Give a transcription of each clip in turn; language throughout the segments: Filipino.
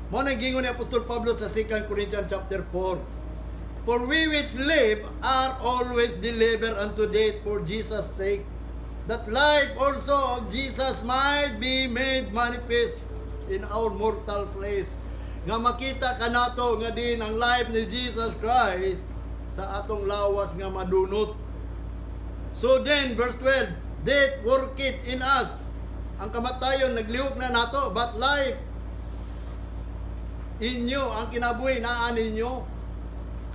Mo nang gingon ni Apostol Pablo sa 2 Corinthians chapter 4. For we which live are always delivered unto death for Jesus' sake, that life also of Jesus might be made manifest in our mortal flesh. Nga makita ka nato nga din ang life ni Jesus Christ sa atong lawas nga madunot. So then, verse 12, death worketh in us. Ang kamatayon naglihok na nato, but life inyo, ang kinabuhi naa ninyo.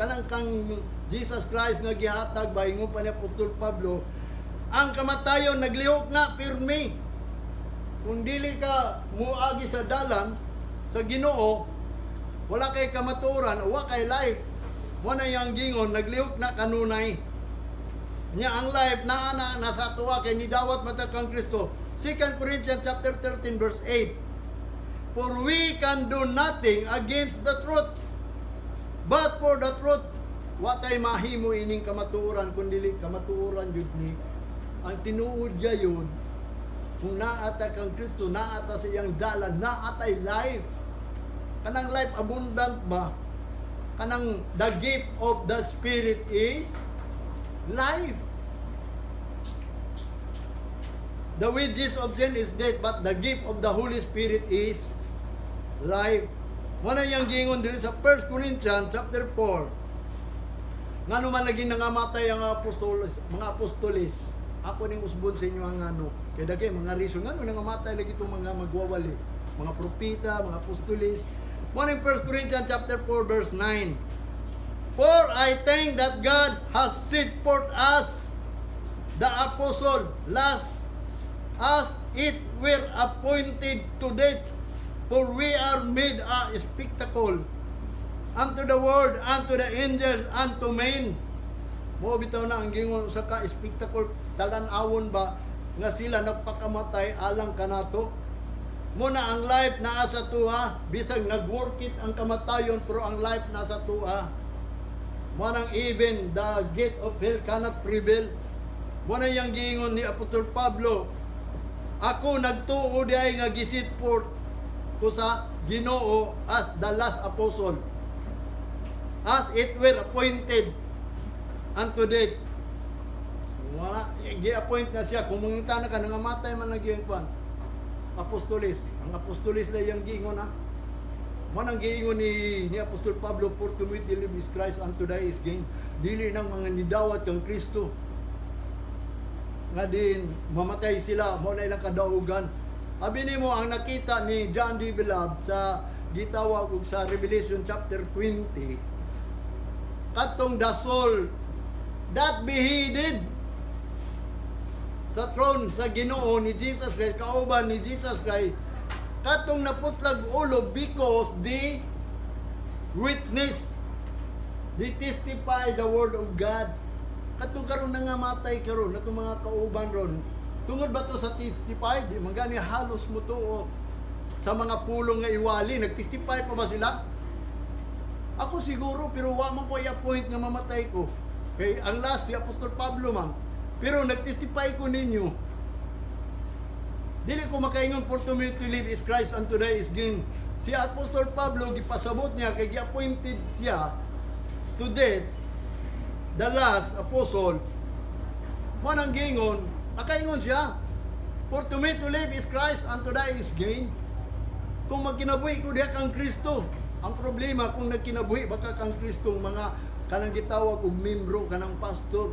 Kanang kang Jesus Christ nga gihatag bahingon pa ni Apostol Pablo, ang kamatayon naglihok na pirmi. Kung dili ka muagi sa dalan sa Ginoo, wala kay kamaturan, wala kay life. Mo na yang gingon naglihok na kanunay. Nya ang life naa nasa tuwa kay nidawat mata kang Kristo. 2 Corinthians chapter 13 verse 8. For we can do nothing against the truth, but for the truth, watay mahimo ining kamatuoran, kundi kamatuoran jud ni ang tinuod gayon. Kung naata kang Kristo, naata sa iyang dalan, naatay life. Kanang life abundant ba? Kanang the gift of the Spirit is life. The wages of sin is death, but the gift of the Holy Spirit is life. Wala yang gingon diri sa 1 Corinthians chapter 4. Ngano man lagi nangamatay ang mga apostolis. Ako ning usbon sa inyo ang ano. Kay dagay mga reason ngano nangamatay lagi itong mga magwawali, mga propeta, mga apostolis. One in 1 Corinthians chapter 4 verse 9. For I think that God has set forth us the apostle last as it were appointed to death, for we are made a spectacle unto the world, unto the angels, unto men. Mo bitaw na ang gingon sa ka spectacle, talan-awon ba nga sila nagpakamatay alang kanato. Mo na ang life naa sa tuha, bisag nag-work it ang kamatayon, pero ang life nasa tuha. Mo nang even the gate of hell cannot prevail. Mo na yang gingon ni Apostol Pablo, ako nagtuo diay nga gisit forth ko sa Ginoo as the last apostle, as it were appointed unto death. Wala, gi-appoint na siya. Kung mangita na ka, nangamatay man nagyang kwan. Apostolis. Ang apostolis na yung gingon ha. Man ang gingon ni Apostol Pablo, for to meet the living Christ unto die is gain. Dili ng mga nidawat kang Kristo. Nga din, mamatay sila, mo na ilang kadaugan. Abi nimo ang nakita ni John D. Beloved sa gitawag og sa Revelation chapter 20. Katong the soul that beheaded sa throne sa Ginoo ni Jesus Christ, kauban ni Jesus Christ, katong naputlag ulo because they witness, they testify the word of God. Katong karon nangamatay karon natong mga kauban ron. Tungod ba to sa testify? Di man gani halos mo to sa mga pulong nga iwali. Nag-testify pa ba sila? Ako siguro, pero wa man ko i-appoint nga mamatay ko. Kay ang last si Apostol Pablo man. Pero nag-testify ko ninyo. Dili ko makaingon, for to me to live is Christ and to die is gain. Si Apostol Pablo gipasabot niya kay gi-appointed siya to death, the last apostle. Man ang gingon, nakaingon siya, for to me to live is Christ and to die is gain. Kung magkinabuhi ko diha kang Kristo. Ang problema kung nagkinabuhi baka kang Kristong mga kanang gitawag og membro kanang pastor.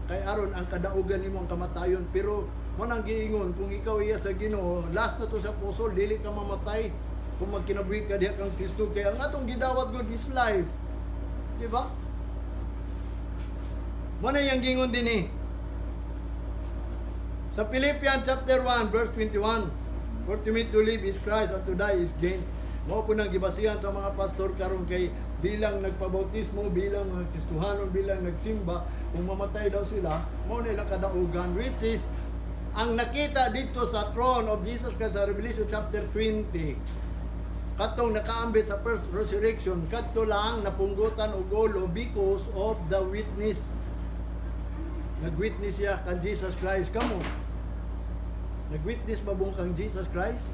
Kay aron ang kadaugan nimo ang kamatayon, pero man ang giingon kung ikaw iya sa Ginoo, last na to sa apostle, dili ka mamatay kung magkinabuhi ka diha kang Kristo. Kaya ang atong gidawat God is life. Di ba? Mo na yang gingon dinhi sa Philippians chapter 1 verse 21, for to me to live is Christ and to die is gain. Mao po nang gibasihan sa mga pastor karon kay bilang nagpabautismo, bilang Kristohanon, bilang nagsimba, kung mamatay daw sila, mao na ilang kadaugan, which is ang nakita dito sa throne of Jesus Christ sa Revelation chapter 20. Katong nakaambit sa first resurrection, kadto lang napunggutan og ulo because of the witness. Nag-witness siya kang Jesus Christ. Kamo, nag-witness ba buong kang Jesus Christ?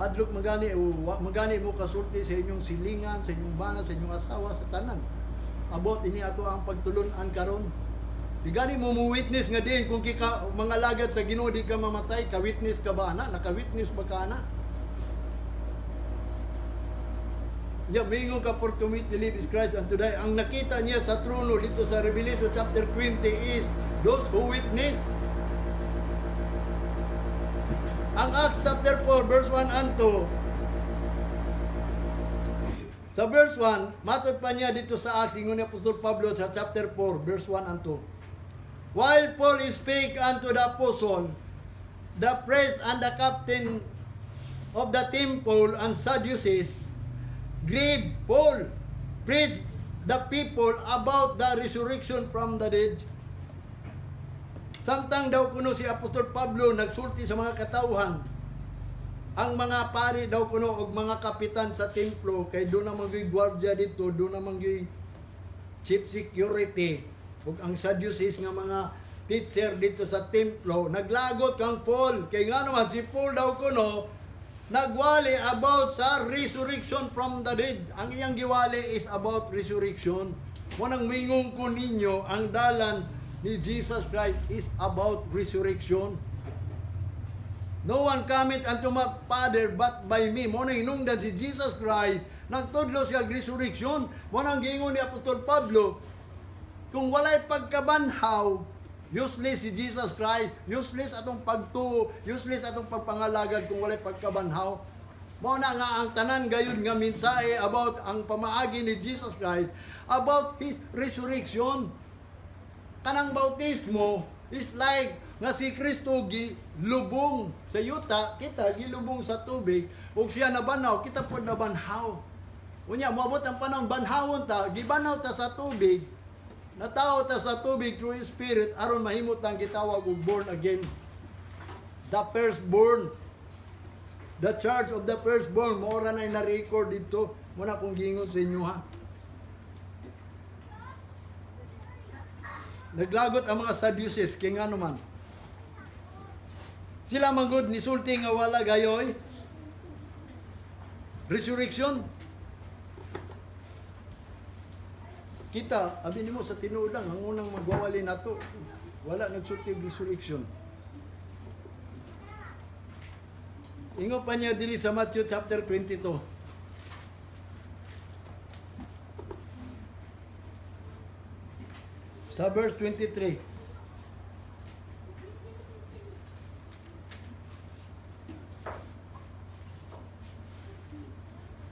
hadlok magani o magani mo kasulti sa inyong silingan, sa inyong bana, sa inyong asawa, sa tanan. Abot ini ato ang pagtulon-an karon. Di gani mo witness nga din kung kika mga lagad sa Ginoo di ka mamatay, ka-witness ka ba ana? Naka-witness ba ka ana? Yeah, mingon ka for to meet the living Christ and today. Ang nakita niya sa trono dito sa Revelation chapter 20 is those who witness. Ang Acts chapter 4 verse 1 and 2. Sa verse 1, matod pa niya dito sa Acts, ingon ni Apostol Pablo sa chapter 4 verse 1 and 2. While Paul spake unto the apostle, the priest and the captain of the temple and Sadducees, grieved Paul, preached the people about the resurrection from the dead. Samtang daw kuno si Apostol Pablo nagsulti sa mga katawhan, ang mga pari daw kuno og mga kapitan sa templo, kay doon na mga gwardiya dito, doon na mga chief security, ug ang Sadducees nga mga teacher dito sa templo, naglagot kang Paul. Kay nga naman si Paul daw kuno nagwali about sa resurrection from the dead. Ang iyang giwali is about resurrection. Munang mingong ko ninyo, ang dalan ni Jesus Christ is about resurrection. No one cometh unto my Father but by me. Muna hinungdan si Jesus Christ, nagtudlo siya resurrection. Munang gingon ni Apostol Pablo, kung walay pagkabanhaw, useless si Jesus Christ, useless atong pagtuo, useless atong pagpangalagad kung walay pagkabanhaw. Muna nga ang tanan gayon nga mensahe about ang pamaagi ni Jesus Christ, about His resurrection. Kanang bautismo is like nga si Kristo gilubong sa yuta, kita gilubong sa tubig, ug siya nabanaw, kita pod nabanhaw. Unya moabot ang panahon banhawon ta, gibanaw ta sa tubig, natawo ta sa tubig through His Spirit aron mahimot ang gitawag og born again. The firstborn, the charge of the firstborn, mo ra nay na-record dito. Muna kong gingon sa inyo ha. Naglagot ang mga Sadducees kay ngano man. Sila manggod ni sulti nga wala gayoy resurrection. Kita, abi nimo sa tinuod lang, ang unang magwawali nato, wala nagsulti resurrection. Ingo pa niya dili sa Matthew chapter 22. Sa verse 23.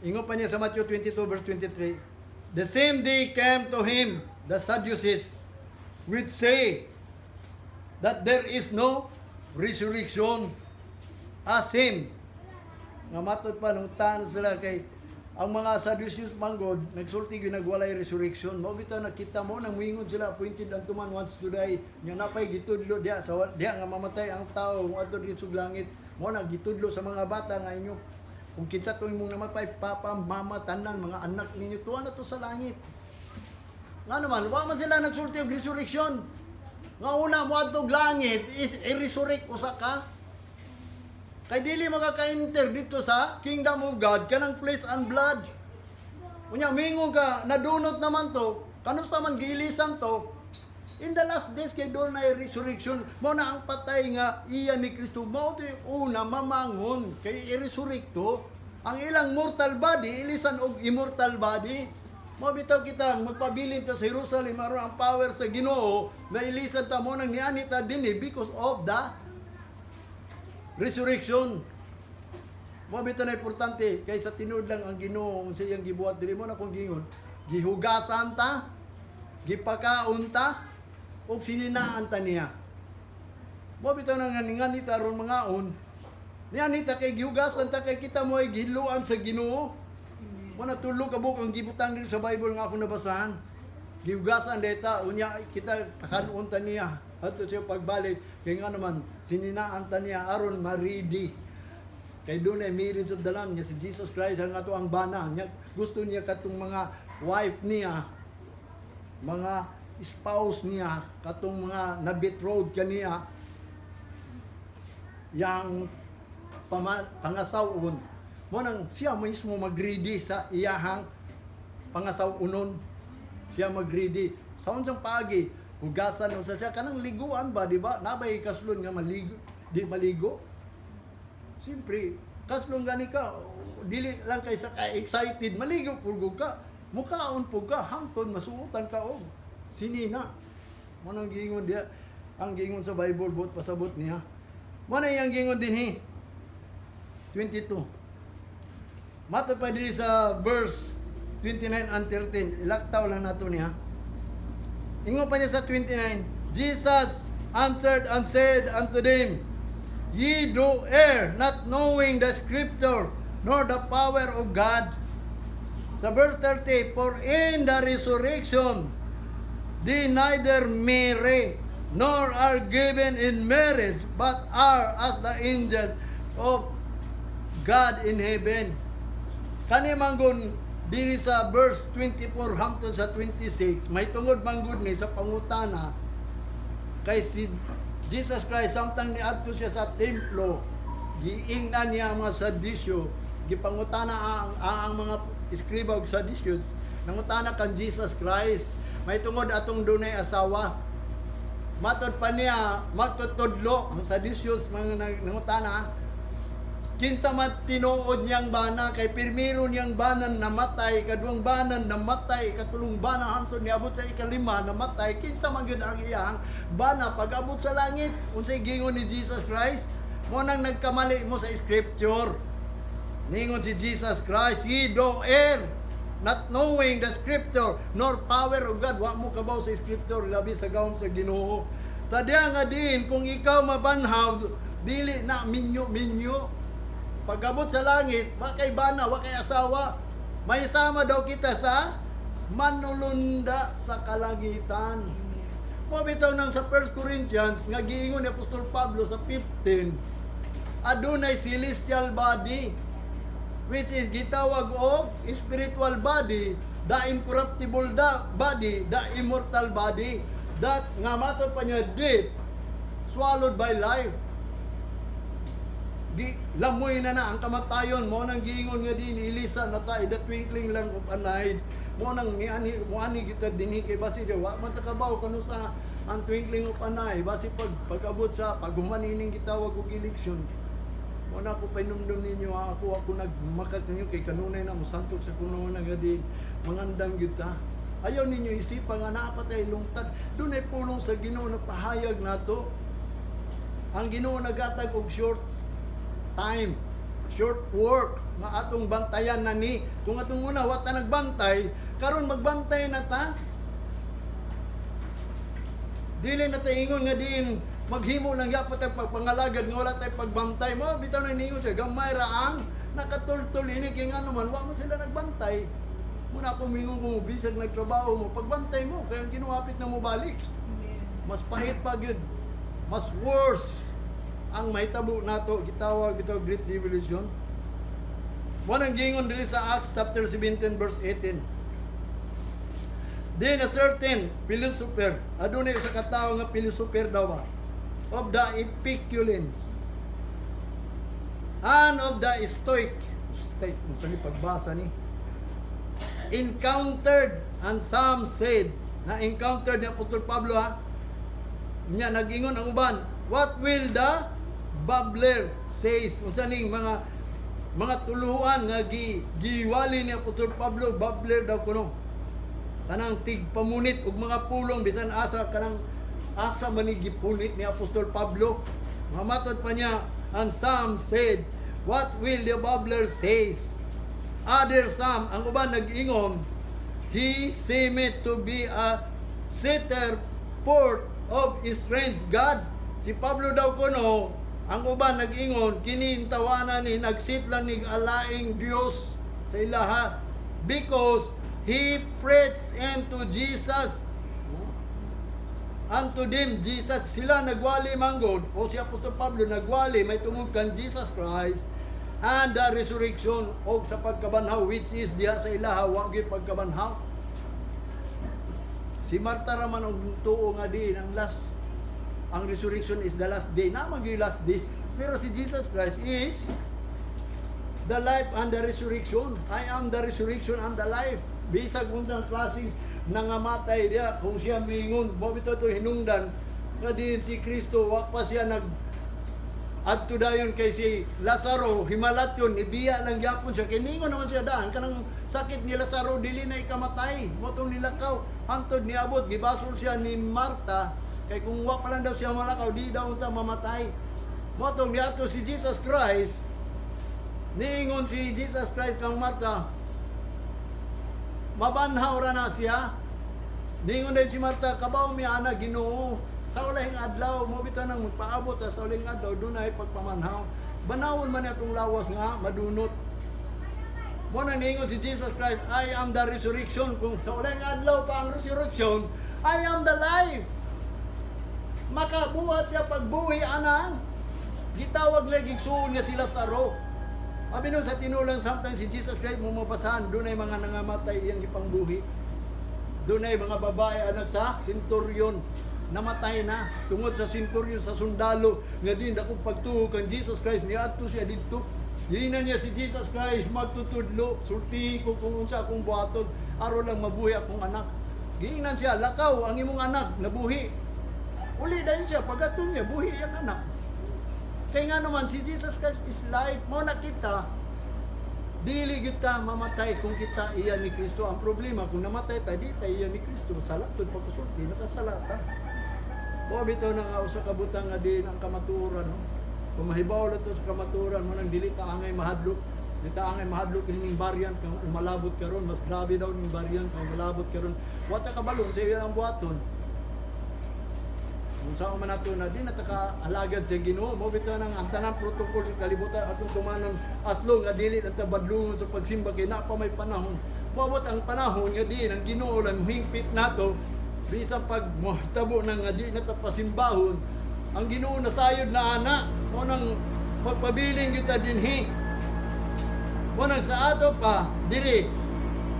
Ingo pa niya sa Matthew 22 verse 23. The same day came to him the Sadducees, which say that there is no resurrection, as him. Nga matod pa nung tan sila kay ang mga Sadducees manggod nagsulti gyud nagwalay resurrection. Mao bitaw nakita mo nang muingon sila appointed unto man once to die. Nya napay gitudlo diha sa diha nga mamatay ang tao kung adto dito sa langit. Mo na gitudlo sa mga bata nga inyo kung kinsa to imong namatay papa mama tanan mga anak ninyo tuwa na to sa langit. Nga naman wa man sila nagsulti og resurrection. Nga una mo adto langit is i-resurrect usa ka. Kay dili makaka-enter dito sa kingdom of God kanang flesh and blood. Unya mingon ka nadunot naman to, kanusta man giilisan to. In the last days kay doon na resurrection, mo na ang patay nga iya ni Kristo mao to una mamangon kay i-resurrect to. Ang ilang mortal body ilisan og immortal body. Mo bitaw kita magpabilin ta sa Jerusalem aron ang power sa Ginoo na ilisan ta mo nang niani ta dinhi because of the resurrection. Mo bitaw na importante kay sa tinuod lang ang Ginoo unsa iyang gibuhat diri mo na kung gingon gihugasan ta, gipakaon ta ug sininaan ta niya. Mo bitaw na nga ningali ta aron mangaon. Niani ta kay gihugasan ta kay kita mo ay gihiluan sa Ginoo. Mo na tulo ka buk ang gibutang diri sa Bible nga ako nabasahan. Gihugasan deta unya kita kanon ta niya. Ato siya pagbalik, kaya nga naman, sininaan ta niya aron maridi. Kay doon ay marriage of the Lamb niya, si Jesus Christ, ang ato ang bana. Niya, gusto niya katong mga wife niya, mga spouse niya, katong mga na-betrothed kaniya, yang pangasawon, mo nang siya mismo mag-ready sa iyahang pangasaw-unon. Siya mag-ready sa unsang paagi hugasan sa siya kanang liguan ba, di ba? Nabay kaslon nga maligo, di maligo. Siyempre, kaslon gani ka, dili lang kay sa excited, maligo pugog ka. Mukaon pug ka, hangtod masuotan ka og sinina. Mo nang gingon dia, ang gingon sa Bible bot pasabot niya. Mo na yang gingon dinhi. 22. Mato pa diri sa verse 29 and 13. Ilaktaw lang nato niya. Ingon pa niya sa 29. Jesus answered and said unto them, Ye do err, not knowing the scripture, nor the power of God. Sa verse 30, For in the resurrection, they neither marry, nor are given in marriage, but are as the angels of God in heaven. Kani manggon diri sa verse 24 hangtod sa 26, may tungod manggod ni sa pangutana kay si Jesus Christ samtang niadto siya sa templo, giingnan niya ang mga Sadduceo, gipangutana ang mga iskriba ug Sadduceos, nangutana kan Jesus Christ, may tungod atong dunay asawa. Matod pa niya, matutudlo ang Sadduceos mga nangutana, kinsa man tinuod niyang bana, kay pirmiro niyang banan namatay, kaduang banan namatay, katulong bana hangtod niabot sa ikalima namatay, kinsa man gyud ang iyang bana pag-abot sa langit. Unsay gingon ni Jesus Christ? Mo nang nagkamali mo sa scripture. Ningon si Jesus Christ, Ye do err, not knowing the scripture, nor power of God. Wa mo kabaw sa scripture, labi sa gawom sa Ginoo. Sa diya nga din, kung ikaw mabanhaw, dili na minyo. Pag-abot sa langit, wa kay bana, wa kay asawa. May sama daw kita sa manulunda sa kalangitan. Mo bitaw nang sa 1 Corinthians nga giingon ni Apostol Pablo sa 15, adunay celestial body, which is gitawag og spiritual body, the incorruptible body, the immortal body, that nga mato pa niya death swallowed by life. Di lamoy na ang kamatayon. Mo nang giingon nga din ilisa na ta the twinkling lang of an eye. Mo nang ani kita dinhi kay basi di wa man takabaw kanu sa ang twinkling of an eye, basi pag-abot sa paghumaning gitawag og election. Mo na ko painumdum ninyo, ako nagmakat ninyo kay kanunay na mosantok sa kuno na gadi mangandam gyud ta. Ayaw ninyo isipan nga naapatay lungtad. Dunay pulong sa Ginoo na pahayag nato. Ang Ginoo nagatag og short time, short work nga atong bantayan na ni. Kung atong una wa ta nagbantay, karon magbantay na ta. Dili na ta ingon nga diin maghimo lang gyapon tag pagpangalagad nga wala tay pagbantay mo. Bitaw na ningon siya gamay ra ang nakatultol ini kay ngano man wa mo sila nagbantay. Muna ako mingon kung bisag nagtrabaho mo, pagbantay mo kaya ginuhapit na mo balik. Mas pahit pa gyud, mas worse ang mahitabo nato gitawag bitaw Great Revolution. Mo nang gingon diri sa Acts chapter 17 verse 18. Then a certain philosopher, adunay usa ka tawo nga philosopher daw ba, of the Epicureans and of the Stoic, unsa ni pagbasa ni, encountered, and some said, na encountered ni Apostol Pablo niya nag-ingon ang uban, what will the babbler says? Unsa ning mga tuluan nga giwali ni Apostol Pablo, babbler daw kuno. Kanang tigpamunit og mga pulong bisan asa kanang asa man gipunit ni Apostol Pablo. Mamatod pa niya, and some said, what will the babbler says? Other some, ang uban nag-ingon, he seemed to be a setter forth of strange God. Si Pablo daw kuno, ang uban nag-ingon, kinintawanan ni nagsit lang ni alaing Dios sa ilaha, because he preached unto Jesus, unto them Jesus. Sila nagwali manggod, o si Apostol Pablo nagwali, may tungod kan Jesus Christ, and the resurrection, o sa pagkabanhaw, which is diha sa ilaha, wa gyud pagkabanhaw. Si Marta raman og tuo nga di ang last, ang resurrection is the last day. Naman yung last days. Pero si Jesus Christ is the life and the resurrection. I am the resurrection and the life. Bisag unsang klaseng nangamatay dia kung siya mingon mo bitaw to hinungdan nga din si Kristo wa pa siya nag adto dayon kay si Lazaro himalat yun ibiya lang gyapon siya kay ningon naman siya daan kanang sakit ni Lazaro dili na ikamatay mo tong nilakaw hangtod niabot gibasol siya ni Marta kay kung wa pa lang daw siya malakaw di daw unta mamatay mo tong niadto si Jesus Christ niingon si Jesus Christ kang Marta mabanhaw ra na siya. Ningon din si Marta, kabaw mi ana Ginoo. Sa ulahing adlaw mo bitaw nang magpaabot sa ulahing adlaw dunay pagpamanhaw. Banawon man atong lawas nga madunot. Mo na ningon si Jesus Christ, I am the resurrection. Kung sa ulahing adlaw pa ang resurrection, I am the life. Makabuhat siya pagbuhi anang gitawag lagi igsuon nga si Lazaro. Abi no sa tinulang samtang si Jesus Christ mo mabasahan dunay mga nangamatay iyang gipangbuhi. Dunay mga babae anak sa senturyon namatay na tungod sa senturyon sa sundalo nga din dako pagtuo kang Jesus Christ niadto siya didto. Diinan niya si Jesus Christ magtutudlo sulti ko kung unsa akong buhaton aron lang mabuhi akong anak. Giingnan siya lakaw ang imong anak nabuhi. Uli dayon siya pagaton niya buhi ang anak. Kaya nga naman, si Jesus Christ is life. Mo na kita, dili kita mamatay kung kita iya ni Kristo. Ang problema, kung namatay tayo, di tayo iya ni Kristo. Salatod, pagkasulti, nakasalata. O, bitaw na nga, sa kabutang nga din ang kamaturan. No? Kung mahibaw lang ito sa kamaturan, mo nang dili ta angay mahadlok. Dili ta angay mahadlok yung variant, kung umalabot ka ron, mas grabe daw yung variant, kung umalabot ka ron. Wata ka balon, sa iya ang buhaton. Kung saan man nato na di nataka-alagad sa Ginoo mo bitaw nang ang tanang protocol sa kalibutan atong tumanon aslo nga dili na tabadlungon sa pagsimba kay na pa may panahon moabot ang panahon nga di ang Ginoo lang hingpit nato bisan pag mohitabo nang nga di na tapasimbahon ang Ginoo nasayod na ana mo nang magpabiling kita dinhi mo nang sa ato pa diri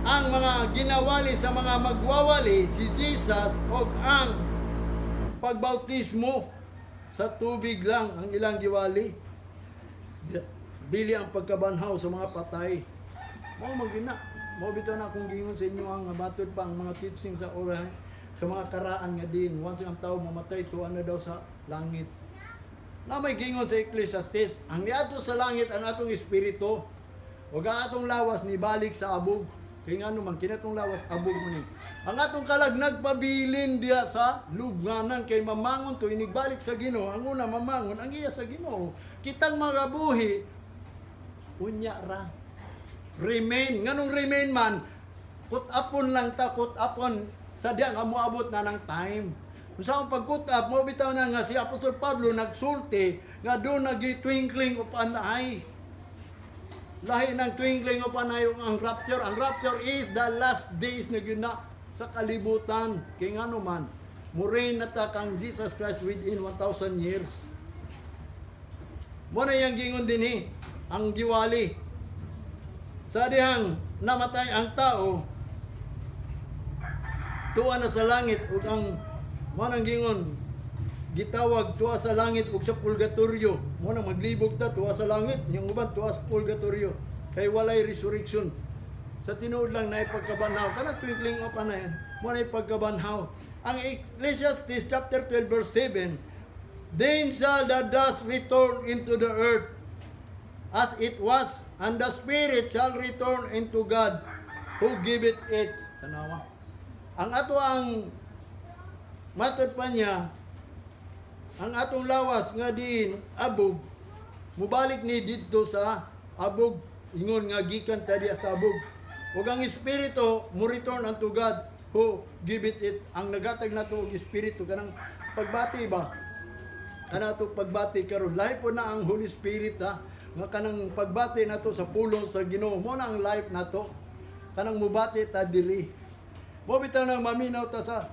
ang mga ginawali sa mga magwawali si Jesus og ang pagbautismo sa tubig lang ang ilang giwali. Dili ang pagkabanhaw sa mga patay. Mao magina. Mao bitaw na akong gingon sa inyo ang matod pa ang mga teaching sa oray sa mga karaan nga din once ang tao mamatay tuwa na daw sa langit. Na may gingon sa Ecclesiastes, ang niadto sa langit ang atong espiritu. Ug ang atong lawas ni balik sa abog. Kaya nga naman, kinatong lawas, abog mo ni. Ang atong kalag nagpabilin diya sa lugnanan kay mamangon to, inigbalik sa Ginoo. Ang una mamangon, ang iya sa Ginoo. Kitang mga buhi, unya ra. Remain. Nganong remain man, kutapon lang ta, kutapon. Sa diya nga moabot na ng time. Kung saan pagkutap, mo bitaw na nga si Apostol Pablo nagsulti, nga doon nag-twinkling of an eye. Lahi ng twinkling of an eye ang rapture. Ang rapture is the last days na gina sa kalibutan. Kaya nga naman, murin na ta kang Jesus Christ within 1,000 years. Muna yung gingon din ang giwali. Sa dihang namatay ang tao, tuwa na sa langit, ug ang manang gingon, gitawag tuwa sa langit ug sa purgatorio. Mo nang maglibog ta tuwa sa langit, yung uban tuwa sa purgatorio. Kay walay resurrection. Sa tinuod lang na ipagkabanhaw. Kana twinkling of an eye, mo na ipagkabanhaw. Ang Ecclesiastes chapter 12 verse 7, then shall the dust return into the earth as it was, and the spirit shall return into God who giveth it. Tanawa. Ang ato ang matod pa niya, ang atong lawas nga din abog mubalik ni didto sa abog ingon nga gikan ta diya sa abog ug ang espiritu mo return unto God who give it ang nagatag nato og espiritu kanang pagbati ba kanato pagbati karon lahi po na ang Holy Spirit ha nga kanang pagbati nato sa pulong sa Ginoo mo na ang life nato kanang mubati ta diri mo bitaw nang maminaw ta sa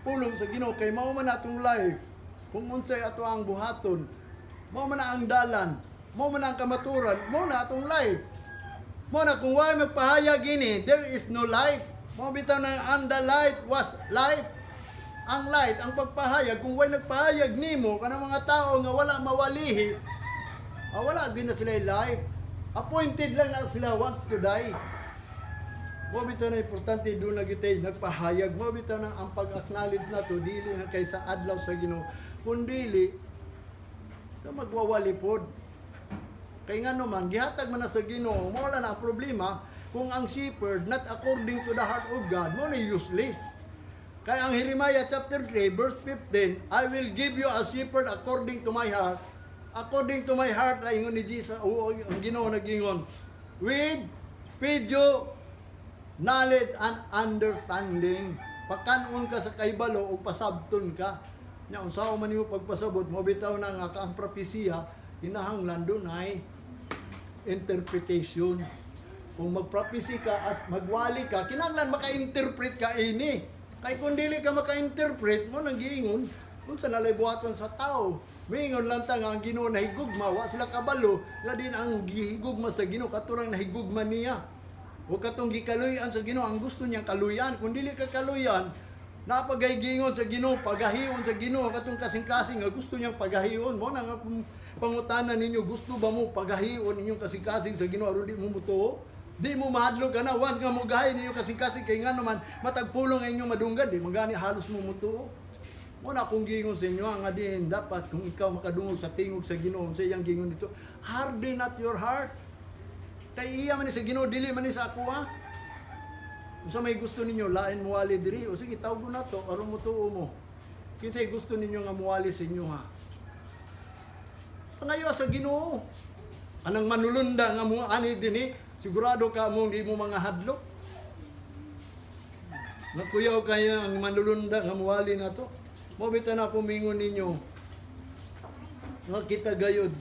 pulong sa Ginoo kay mao man atong life. Kung unsay ato ang buhaton, mo man ang dalan, mo man ang kamaturan, mo na atong life. Mo na kung wala magpahayag ini, there is no life. Mo bitaw na and the light was life. Ang light, ang pagpahayag, kung wala nagpahayag nimo kanang mga tao nga wala mawalihi, wala gid na sila life. Appointed lang na sila once to die. Mo bitaw na importante doon na gitay nagpahayag. Mo bitaw na ang pag-acknowledge na to dili na kaysa adlaw sa Ginoo, kundi sa magwawalipod. Kay nga naman gihatag man na sa Ginoo, mo wala na ang problema kung ang shepherd not according to the heart of God, mo na useless. Kaya ang Jeremiah chapter 3 verse 15, I will give you a shepherd according to my heart. According to my heart, ay ingon ni Jesus, ang Ginoo nagingon, with feed you knowledge and understanding. Pakanon ka sa kaibalo o pasabton ka. Nya unsaon man nimo pagpasabot, mo bitaw na nga ang propesya kinahanglan doon ay interpretation. Kung magpropesy ka as magwali ka, kinahanglan maka-interpret ka ini. Kay kung dili ka maka-interpret, mo nang giingon unsa nalay buhaton sa tao. Mingon lang ta nga ang Ginoo nahigugma, wa sila kabalo, nga din ang gihigugma sa Ginoo katurang nahigugma niya. O katong gikaluyan sa Ginoo, ang gusto niyang kaluyan. Kung dili ka kaluyan, napagaygingon sa Ginoo, pagahiyon sa Ginoo, katong kasing-kasing nga gusto niyang pagahiyon. Mo na nga pangutanan ninyo, gusto ba mo pagahiyon ninyong kasing-kasing sa Ginoo aron di mo mutuo? Di mo mahadlok ka na once nga mo gahi ninyo kasing-kasing kay nga naman matagpulong ang inyong madunggan, di magani halos mo mutuo. Mo na akong gingon sa inyo nga din dapat kung ikaw makadungog sa tingog sa Ginoo, sa iyang gingon dito, harden not your heart. Kay iya man ni sa Ginoo dili man ni sa ako ha. Unsa may gusto ninyo lain muwali diri o sige tawgo na to aron mutuo mo. Kinsay gusto ninyo nga muwali sa inyo ha. Pangayo sa Ginoo. Anang manulunda nga mo ani dinhi, sigurado ka mo di mo mga hadlok. Nakuyaw kaya ang manulunda nga muwali na to. Mo bitan na pumingon ninyo. Nga kita gayud.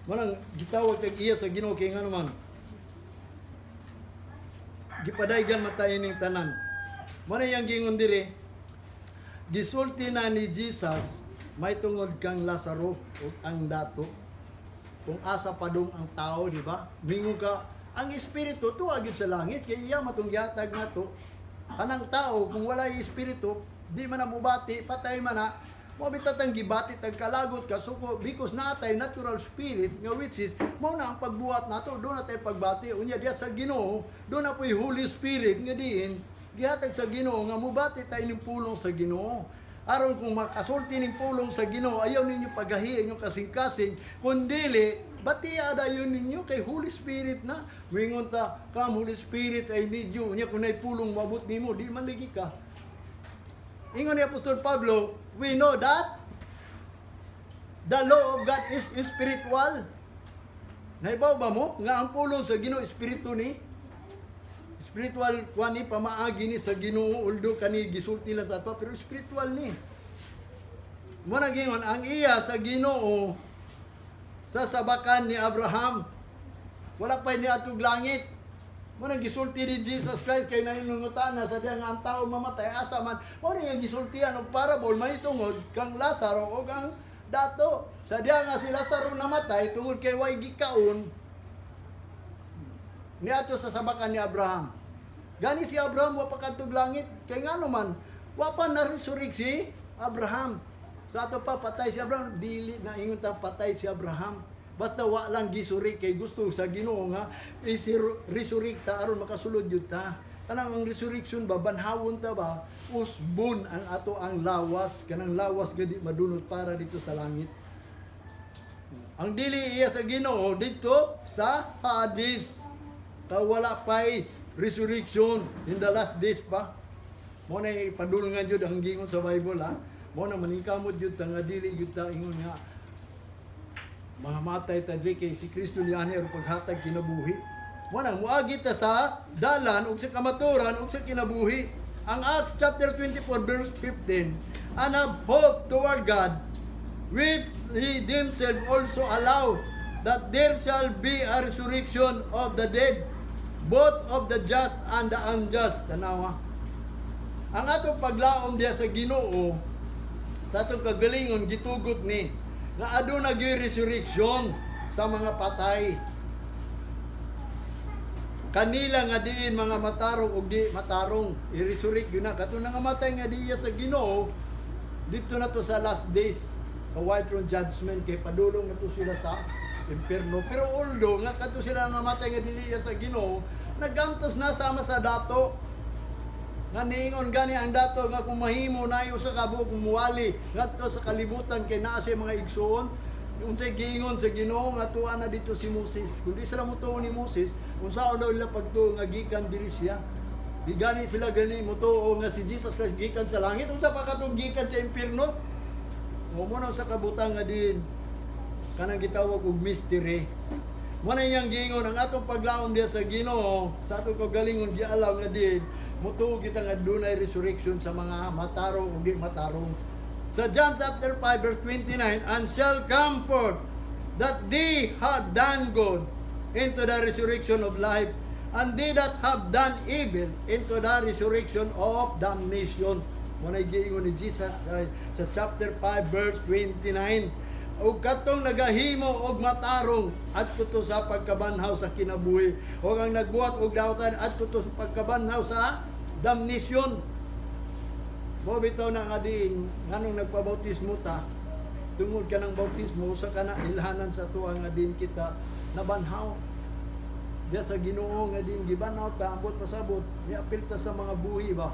Manang gitawag kag iya sa Ginoo kay nga naman. Gipadaygan matay ning tanan. Mo na yang gingon diri. Gisulti na ni Jesus may tungod kang Lazaro ug ang dato. Kung asa padung ang tao, di ba? Mingon ka ang espiritu tuwa gyud sa langit kay iya matong gihatag nato. Kanang tao kung wala espiritu, di man na mubati, patay man na. Mo bitatang gibati tag kalagot ka suko because natay natural spirit nga which is mo na ang pagbuhat nato do na tay pagbati unya diya sa Ginoo do na po'y Holy Spirit nga diin gihatag sa Ginoo nga mubati tay ning pulong sa Ginoo aron kung makasulti ning pulong sa Ginoo ayaw ninyo pagahi inyong kasing-kasing kundili batiya dayon ninyo kay Holy Spirit na wingon ta come Holy Spirit I need you unya kun nay pulong mabut nimo di man ligi ka. Ingon ni Apostol Pablo, we know that the law of God is spiritual. Naibaw ba mo nga ang pulong sa Ginoo espiritu ni? Spiritual kwani pamaagi ni sa Ginoo uldo kani gisulti lang sa ato pero spiritual ni. Mo na gingon ang iya sa Ginoo sa sabakan ni Abraham. Wala pa ni atog langit. Mo nang gisulti ni Jesus Christ kay naninungutan na sa diya nga ang tao mamatay asa man. Mo nang gisultian og parable may tungod kang Lazaro og ang dato. Sa diya nga si Lazaro namatay tungod kay way gikaon niadto sa sabakan ni Abraham. Gani si Abraham wa pa kadtog langit kay ngano man wa pa na-resurrect si Abraham. Sa ato pa patay si Abraham dili na ingon ta patay si Abraham. Basta wa lang gisurik kay gusto sa Ginoo nga resurrect ta aron makasulod jud ta. Kanang ang resurrection ba banhawon ta ba usbon ang ato ang lawas kanang lawas gadi madunot para dito sa langit. Ang dili iya sa Ginoo dito sa Hades. Wala pay resurrection in the last days pa. Mo na ipadulngan jud ang gingon sa Bible ha. Mo na maningkamot jud ta nga dili jud ta ingon nga mamatay ta diri kay si Kristo niani aron paghatag kinabuhi. Mo nang moagi ta sa dalan ug sa kamaturan ug sa kinabuhi. Ang Acts chapter 24 verse 15, and have hope toward God, which he himself also allow that there shall be a resurrection of the dead, both of the just and the unjust. Tanawa. Ang atong paglaom diya sa Ginoo sa atong kagalingon gitugot ni nga aduna gyud resurrection sa mga patay. Kanila nga diin mga matarong ug di matarong i-resurrect gyud na kato nga matay nga diya sa Ginoo dito na to sa last days sa white throne judgment kay padulong na to sila sa impierno. Pero although nga kadto sila namatay nga dili sa Ginoo, nagantos na sama sa dato. Nga niingon gani ang dato nga kung mahimo nayo sa kabuok muwali ngadto sa kalibutan kay naa siya mga igsoon. Unsay giingon sa Ginoo nga tuwa na dito si Moses. Kundi sila motuo ni Moses, unsaon daw nila pagtuo nga gikan diri siya. Di gani sila gani motuo nga si Jesus Christ gikan sa langit, unsa pa katong gikan sa impierno? Mo na sa kabutan nga din kanang gitawag og mystery. Mo na iyang giingon ang atong paglaom diya sa Ginoo, sa atong kagalingon di alam nga din mutuo kita nga dunay resurrection sa mga matarong ug di matarong. Sa John chapter 5 verse 29, and shall come forth that they have done good into the resurrection of life, and they that have done evil into the resurrection of damnation. Muna giingon ni Jesus sa chapter 5 verse 29. O katong nagahimo og matarong adto to sa pagkabanhaw sa kinabuhi, o ang nagbuhat og daotan adto to sa pagkabanhaw sa damnation. Mo bitaw na nga din nganong nagpabautismo ta, tungod ka ng bautismo sa kana ilhanan sa tuwa nga din kita nabanhaw. Diya sa Ginoo nga din gibanhaw ta ambot pasabot, miapil ta sa mga buhi ba.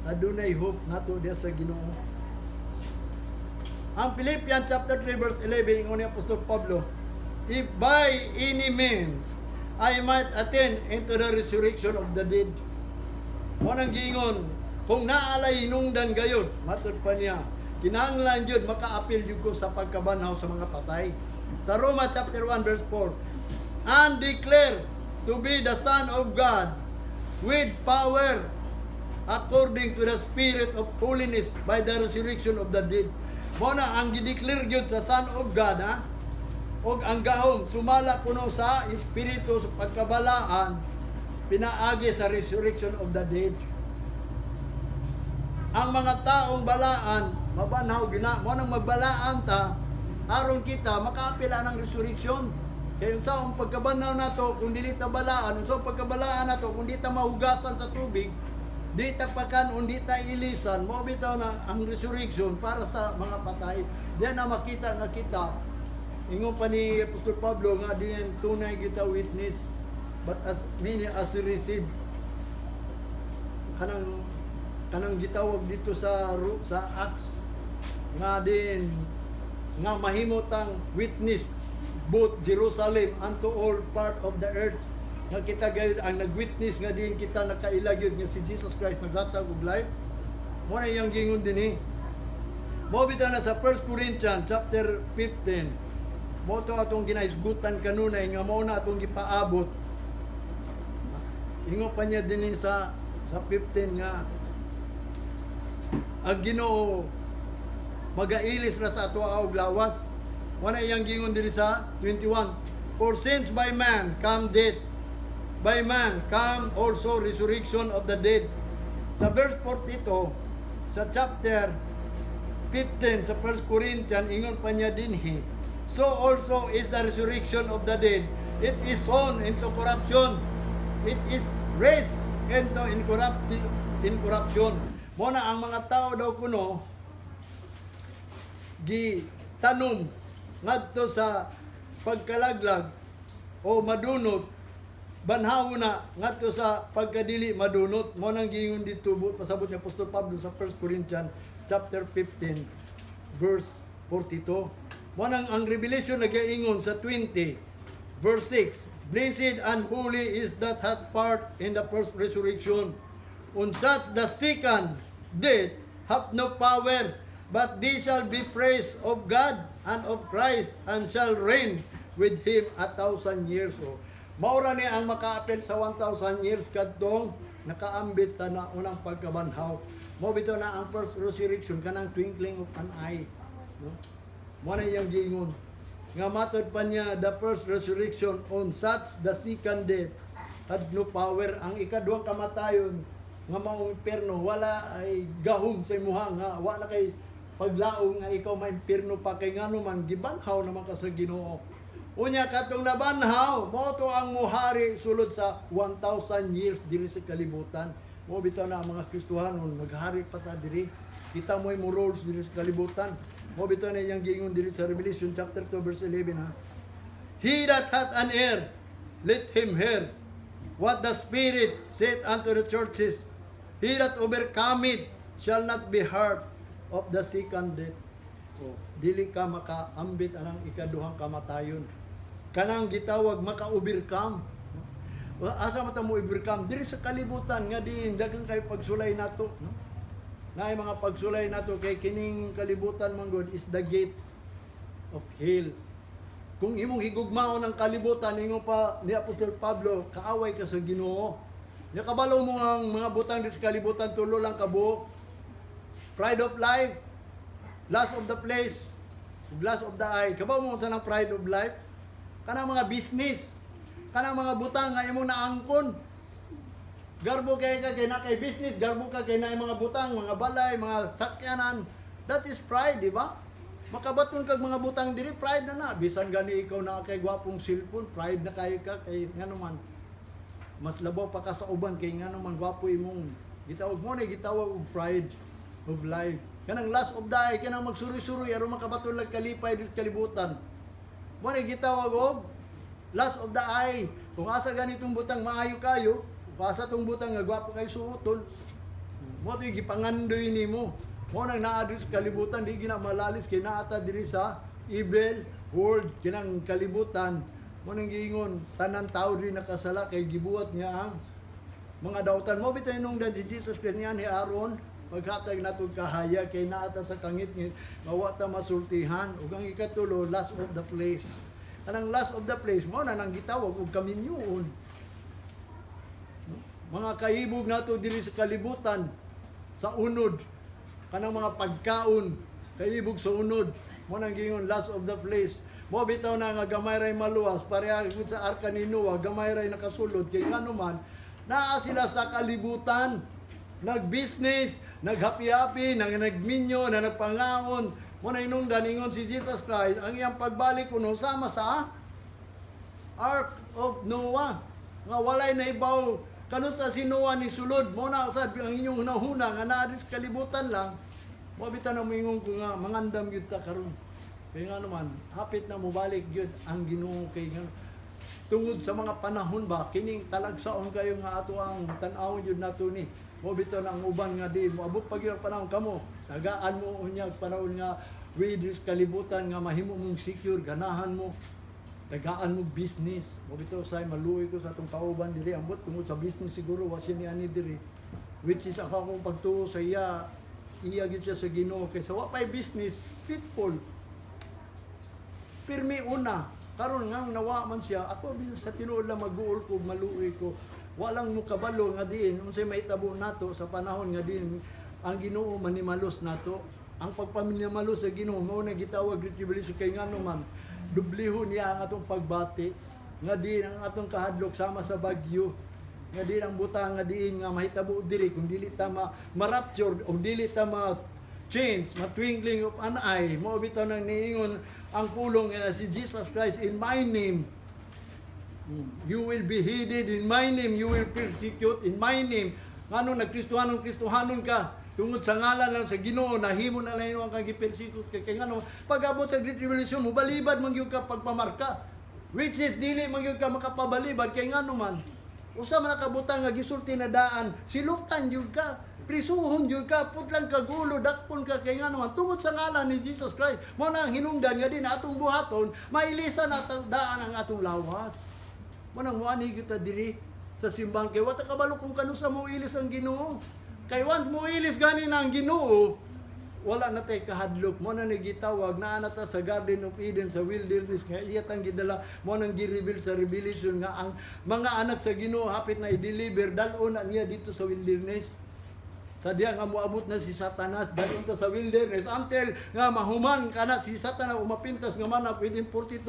Adunay hope nato diya sa Ginoo. Ang Philippians chapter 3 verse 11 ingon ni Apostol Pablo, if by any means I might attain into the resurrection of the dead. Mo nang giingon, kung naalay hinungdan gayud, matud pa niya, kinahanglan jud makaapil jud ko sa pagkabanhaw sa mga patay. Sa Roma chapter 1 verse 4, and declare to be the Son of God with power according to the Spirit of holiness by the resurrection of the dead. Mo na ang gideclare gyud sa Son of God, ha? Og ang gahom sumala kuno sa espiritu sa pagkabalaan pinaagi sa resurrection of the dead. Ang mga taong balaan mabanhaw gina, mo nang magbalaan ta aron kita makaapila ng resurrection. Kaya unsa ang pagkabanhaw nato kung dili ta balaan, unsa ang pagkabalaan nato kung di ta mahugasan sa tubig, di ta pakan undi ta ilisan, mo bitaw na ang resurrection para sa mga patay. Diyan na makita nga kita. Ingon pa ni Apostol Pablo nga diyan tunay kita witness, but as many as receive kanang gitawag dito sa Acts nga din nga mahimotang witness both Jerusalem unto all part of the earth. Nga kita gayud ang nagwitness nga din kita nakailagyod nga si Jesus Christ naghatag og life. Mo na iyang gingon dinhi. Mo bitaw na sa 1 Corinthians chapter 15. Mo to atong ginaisgutan kanunay nga mao na atong gipaabot. Ingon pa niya dinhi sa 15 nga ang Ginoo magailis ra sa ato og lawas. Mo na iyang gingon dinhi sa 21. For since by man come death, by man come also resurrection of the dead. Sa verse 42 sa chapter 15 sa 1 Corinthians ingon pa niya dinhi, so also is the resurrection of the dead. It is sown into corruption, it is raised into incorruption. Mo na ang mga tao daw kuno tanom ngadto sa pagkalaglag o madunot, banhaw na ngadto sa pagkadili madunot. Mo nang giingon dito pasabot ni Apostol Pablo sa 1 Corinthians chapter 15 verse 42. Mo nang ang Revelation nagaingon sa 20 verse 6, blessed and holy is that hath part in the first resurrection. On such the second death hath no power, but they shall be praised of God and of Christ, and shall reign with Him 1,000 years. So, maura ni ang makaapil sa 1,000 years kadtong nakaambit sa naunang pagkabanhaw. Mo bitaw na ang first resurrection kanang twinkling of an eye. No? Mo na iyang giingon. Nga matod pa niya, the first resurrection on such the second death had no power. Ang ikaduhang kamatayon nga maong impierno wala ay gahom sa imuha nga wala kay paglaong nga ikaw maimpierno pa kay ngano man gibanhaw naman ka sa Ginoo. Unya katong nabanhaw mo to ang muhari sulod sa 1,000 years diri sa kalibutan. Mo bitaw na ang mga Kristohanon naghari pa ta diri. Kita mo'y mo rules diri sa kalibutan. Mo bitaw na iyang giingon diri sa Revelation chapter 2 verse 11 ha. He that hath an ear, let him hear what the Spirit saith unto the churches. He that overcometh shall not be hurt of the second death. O, dili ka makaambit anang ikaduhang kamatayon. Kanang gitawag maka-overcome. O, asa mata mo overcome? Dili sa kalibutan nga diin daghang kay pagsulay nato, no? Naay mga pagsulay nato kay kining kalibutan man God is the gate of hell. Kung imong higugmaon ang kalibutan, ingon pa ni Apostol Pablo, kaaway ka sa Ginoo. Ya kabalo mo ang mga butang di sa kalibutan, tulo lang kabuok. Pride of life, lust of the flesh, lust of the eye. Kabaw mo sa nang pride of life? Kanang mga business, kanang mga butang nga imong naangkon. Garbo kay ka kay na kay business, garbo ka kay na mga butang, mga balay, mga sakyanan. That is pride, di ba? Makabaton kag mga butang diri, pride na. Bisan gani ikaw na kay gwapong cellphone, pride na kayo ka kay ngano man. Mas labaw pa ka sa uban kay ngano man gwapo imong gitawag mo na gitawag og pride of life. Kanang lust of the eye, kanang magsuri-suri aron makabaton lag kalipay di kalibutan. Mo na gitawag og lust of the eye. Kung asa ganitong butang maayo kayo, kung asa tong butang nga gwapo kay suoton, mo to gipangandoy nimo. Mo nang naa diri sa kalibutan, di gina malalis kay naata diri sa evil world, kinang kalibutan. Mo nang giingon tanan tawo diri nakasala kay gibuhat niya ang mga dautan. Mo bitaw nung dan si Jesus Christ niya ni Aaron, paghatag nato kahaya kay naata sa kangit-ngit, mawa ta masultihan ug ang ikatulo lust of the flesh. Anang lust of the flesh mo na nang gitawag og kaminyoon. Mga kahibog nato diri sa kalibutan sa unod, kanang mga pagkaon kahibog sa unod, mo nang gingon lust of the flesh. Mo bitaw na nga gamay ray maluwas pareha gud sa arka ni Noah, gamay ray nakasulod kay ngano man naa sila sa kalibutan, nag-business, nag-happy-happy, nagminyo, na nagpangaon. Mo na inungdan ingon si Jesus Christ, ang iyang pagbalik kuno sama sa Ark of Noah nga walay naibaw kano sa si Noah ni sulod. Mo na sad ang inyong hunahuna nga naa dis kalibutan lang. Mo bitaw na moingon ko nga mangandam gyud ta karon. Kaya nga naman, hapit na mubalik yun ang Ginoo kay nga. Tungod sa mga panahon ba, kining talagsaon kayo nga ato ang tan-awon yun nato ni. Mo bitaw na ang uban nga di, moabot pag yung panahon kamo. Tagaan mo unyag panahon nga with this kalibutan nga mahimo mong secure, ganahan mo. Tagaan mo business. Mo bitaw say maluoy ko sa atong kauban diri. Ambot tungod sa business siguro wa siya ni ani diri. Which is ako akong pagtuo sa iya gyud siya sa Ginoo kay sa wa pay business fitful. Pirmi una, karon nga nawa man siya, ako bil sa tinuod lang mag-uol ko, maluoy ko. Walang mo kabalo nga diin, unsay mahitabo nato sa panahon nga diin ang Ginoo manimalos nato. Ang pagpamilya-malos sa Ginoo mao na gitawag retribution kay ngano man. Dublihon niya ang atong pagbati, nga diin ang atong kahadlok sama sa bagyo. Nga diin ang butang nga diin nga mahitabo diri kung dili ta ma-rapture o dili ta change, matwinkling of an eye. Mo bitaw nang niingon ang pulong nga si Jesus Christ, in my name you will be hated, in my name you will persecute, in my name ngano nagkristohanon ka tungod sa ngalan lang sa Ginoo nahimo na lang ang kang gipersecute kay ngano pag-abot sa Great Tribulation mo balibad man gyud ka pagpamarka, which is dili man gyud ka makapabalibad kay ngano man usa man nakabutang nga gisulti na daan silutan gyud ka, prisuhon jud ka, putlang kagulo, dakpon ka kay ngano man tungod sa ngalan ni Jesus Christ. Mo nang hinungdan nga din atong buhaton, mailisan atong daan ang atong lawas. Mo nang muani kita diri sa simbang kay wata kabalo kung kano sa mo ilis ang Ginoo. Kay once mo ilis gani na ang Ginoo, wala na tay kahadlok. Mo nang gitawag na anata sa Garden of Eden sa wilderness nga iya tang gidala mo nang gi-reveal sa Revelation nga ang mga anak sa Ginoo hapit na i-deliver dalon na niya dito sa wilderness. Sa diya nga moabot na si Satanas dalon ta sa wilderness until nga mahuman kana si Satanas umapintas nga manap within 42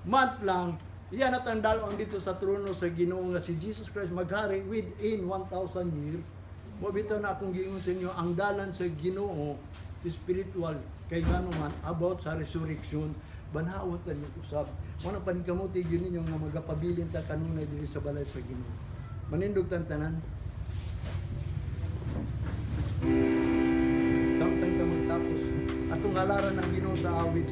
months lang iya natandalo ang dito sa trono sa Ginoo nga si Jesus Christ maghari within 1,000 years. Mo bitaw na akong giingon sa inyo ang dalan sa Ginoo spiritual kay ngano man about sa resurrection banhaon ta niyo usab. Mo na paningkamuti gyud ninyo nga magapabilin ta kanunay diri sa balay sa Ginoo. Manindog tan tanan. Samtang ka magtapos atong halaran ang Ginoo sa awit